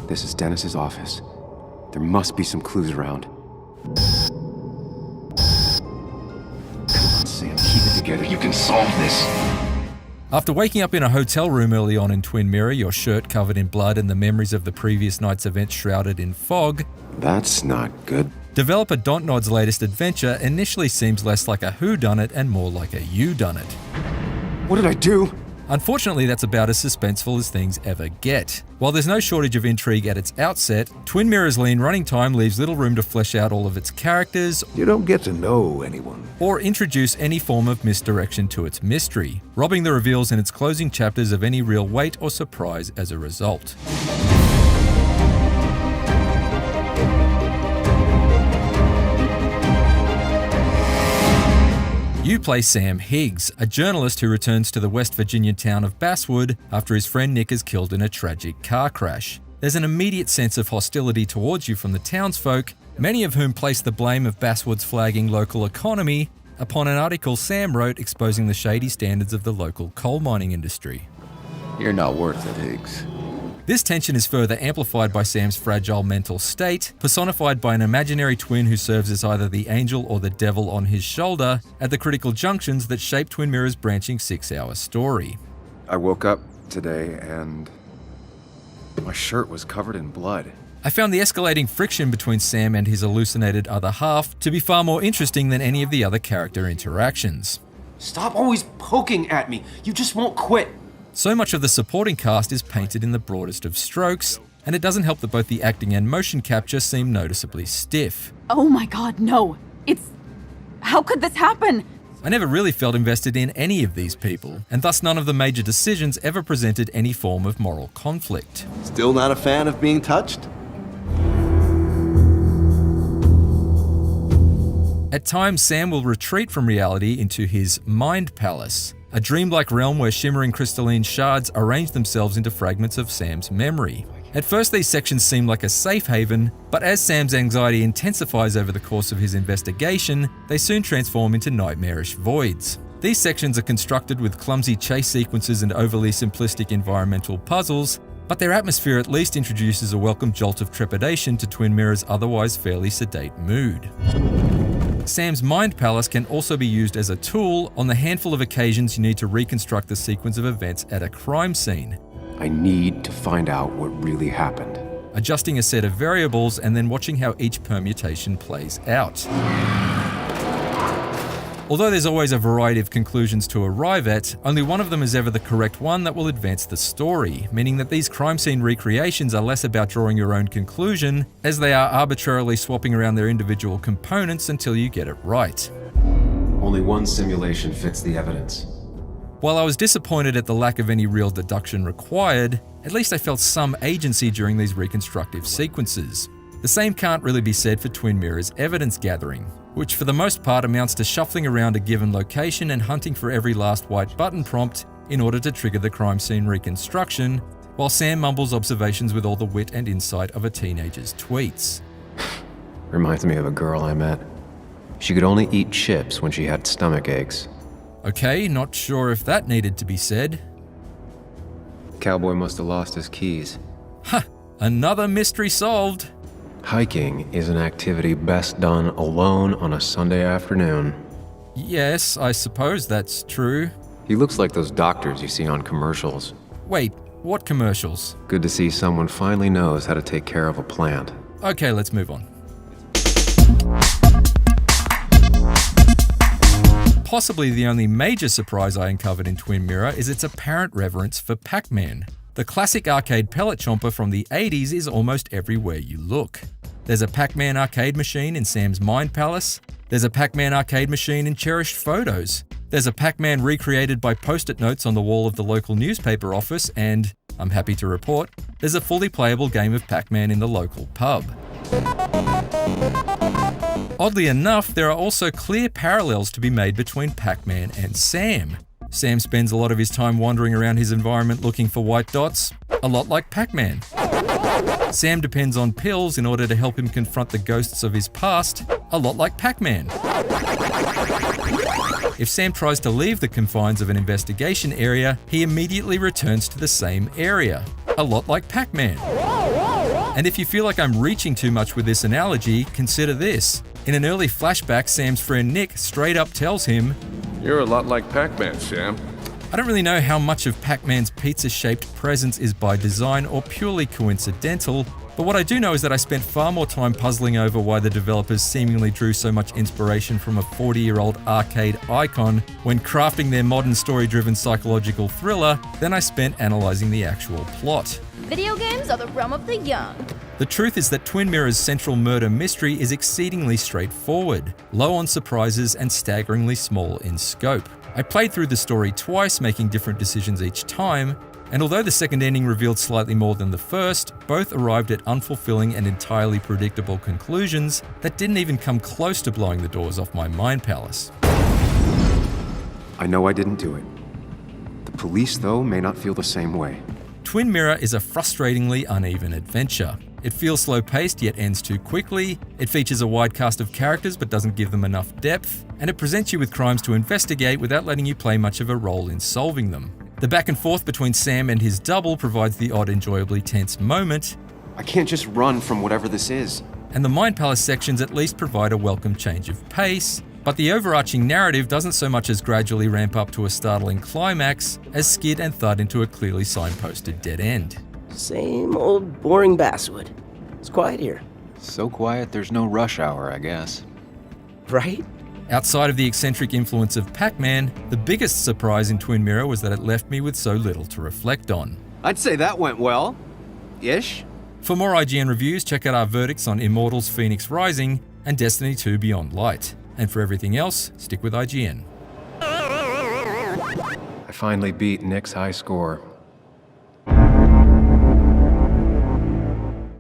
This is Dennis's office. There must be some clues around. Come on, Sam, keep it together. You can solve this. After waking up in a hotel room early on in Twin Mirror, your shirt covered in blood and the memories of the previous night's events shrouded in fog, That's not good. developer Dontnod's latest adventure initially seems less like a whodunit and more like a you-done-it. What did I do? Unfortunately, that's about as suspenseful as things ever get. While there's no shortage of intrigue at its outset, Twin Mirror's lean running time leaves little room to flesh out all of its characters You don't get to know anyone. or introduce any form of misdirection to its mystery, robbing the reveals in its closing chapters of any real weight or surprise as a result. You play Sam Higgs, a journalist who returns to the West Virginia town of Basswood after his friend Nick is killed in a tragic car crash. There's an immediate sense of hostility towards you from the townsfolk, many of whom place the blame of Basswood's flagging local economy upon an article Sam wrote exposing the shady standards of the local coal mining industry. You're not worth it, Higgs. This tension is further amplified by Sam's fragile mental state, personified by an imaginary twin who serves as either the angel or the devil on his shoulder at the critical junctions that shape Twin Mirror's branching 6-hour story. I woke up today and my shirt was covered in blood. I found the escalating friction between Sam and his hallucinated other half to be far more interesting than any of the other character interactions. Stop always poking at me. You just won't quit. So much of the supporting cast is painted in the broadest of strokes, and it doesn't help that both the acting and motion capture seem noticeably stiff. Oh my god, no. How could this happen? I never really felt invested in any of these people, and thus none of the major decisions ever presented any form of moral conflict. Still not a fan of being touched? At times, Sam will retreat from reality into his mind palace, a dreamlike realm where shimmering crystalline shards arrange themselves into fragments of Sam's memory. At first, these sections seem like a safe haven, but as Sam's anxiety intensifies over the course of his investigation, they soon transform into nightmarish voids. These sections are constructed with clumsy chase sequences and overly simplistic environmental puzzles, but their atmosphere at least introduces a welcome jolt of trepidation to Twin Mirror's otherwise fairly sedate mood. Sam's mind palace can also be used as a tool on the handful of occasions you need to reconstruct the sequence of events at a crime scene. I need to find out what really happened. Adjusting a set of variables and then watching how each permutation plays out. Although there's always a variety of conclusions to arrive at, only one of them is ever the correct one that will advance the story, meaning that these crime scene recreations are less about drawing your own conclusion, as they are arbitrarily swapping around their individual components until you get it right. Only one simulation fits the evidence. While I was disappointed at the lack of any real deduction required, at least I felt some agency during these reconstructive sequences. The same can't really be said for Twin Mirror's evidence gathering, which for the most part amounts to shuffling around a given location and hunting for every last white button prompt in order to trigger the crime scene reconstruction, while Sam mumbles observations with all the wit and insight of a teenager's tweets. Reminds me of a girl I met. She could only eat chips when she had stomach aches. Okay, not sure if that needed to be said. Cowboy must have lost his keys. Ha! Another mystery solved! Hiking is an activity best done alone on a Sunday afternoon. Yes, I suppose that's true. He looks like those doctors you see on commercials. Wait, what commercials? Good to see someone finally knows how to take care of a plant. Okay, let's move on. Possibly the only major surprise I uncovered in Twin Mirror is its apparent reverence for Pac-Man. The classic arcade pellet chomper from the 80s is almost everywhere you look. There's a Pac-Man arcade machine in Sam's Mind Palace. There's a Pac-Man arcade machine in cherished photos. There's a Pac-Man recreated by post-it notes on the wall of the local newspaper office, and, I'm happy to report, there's a fully playable game of Pac-Man in the local pub. Oddly enough, there are also clear parallels to be made between Pac-Man and Sam. Sam spends a lot of his time wandering around his environment looking for white dots, a lot like Pac-Man. Sam depends on pills in order to help him confront the ghosts of his past, a lot like Pac-Man. If Sam tries to leave the confines of an investigation area, he immediately returns to the same area, a lot like Pac-Man. And if you feel like I'm reaching too much with this analogy, consider this. In an early flashback, Sam's friend Nick straight up tells him, You're a lot like Pac-Man, Sam. I don't really know how much of Pac-Man's pizza-shaped presence is by design or purely coincidental, but what I do know is that I spent far more time puzzling over why the developers seemingly drew so much inspiration from a 40-year-old arcade icon when crafting their modern story-driven psychological thriller than I spent analysing the actual plot. Video games are the realm of the young. The truth is that Twin Mirror's central murder mystery is exceedingly straightforward, low on surprises and staggeringly small in scope. I played through the story twice, making different decisions each time, and although the second ending revealed slightly more than the first, both arrived at unfulfilling and entirely predictable conclusions that didn't even come close to blowing the doors off my mind palace. I know I didn't do it. The police, though, may not feel the same way. Twin Mirror is a frustratingly uneven adventure. It feels slow-paced yet ends too quickly, it features a wide cast of characters but doesn't give them enough depth, and it presents you with crimes to investigate without letting you play much of a role in solving them. The back and forth between Sam and his double provides the odd enjoyably tense moment, I can't just run from whatever this is. and the Mind Palace sections at least provide a welcome change of pace, but the overarching narrative doesn't so much as gradually ramp up to a startling climax as skid and thud into a clearly signposted dead end. Same old boring basswood. It's quiet here, So quiet, there's no rush hour, I guess. right? Outside of the eccentric influence of Pac-Man, the biggest surprise in Twin Mirror was that it left me with so little to reflect on. I'd say that went well. Ish. For more IGN reviews, check out our verdicts on Immortals Phoenix Rising and Destiny 2 Beyond Light. And for everything else, stick with IGN. I finally beat Nick's high score.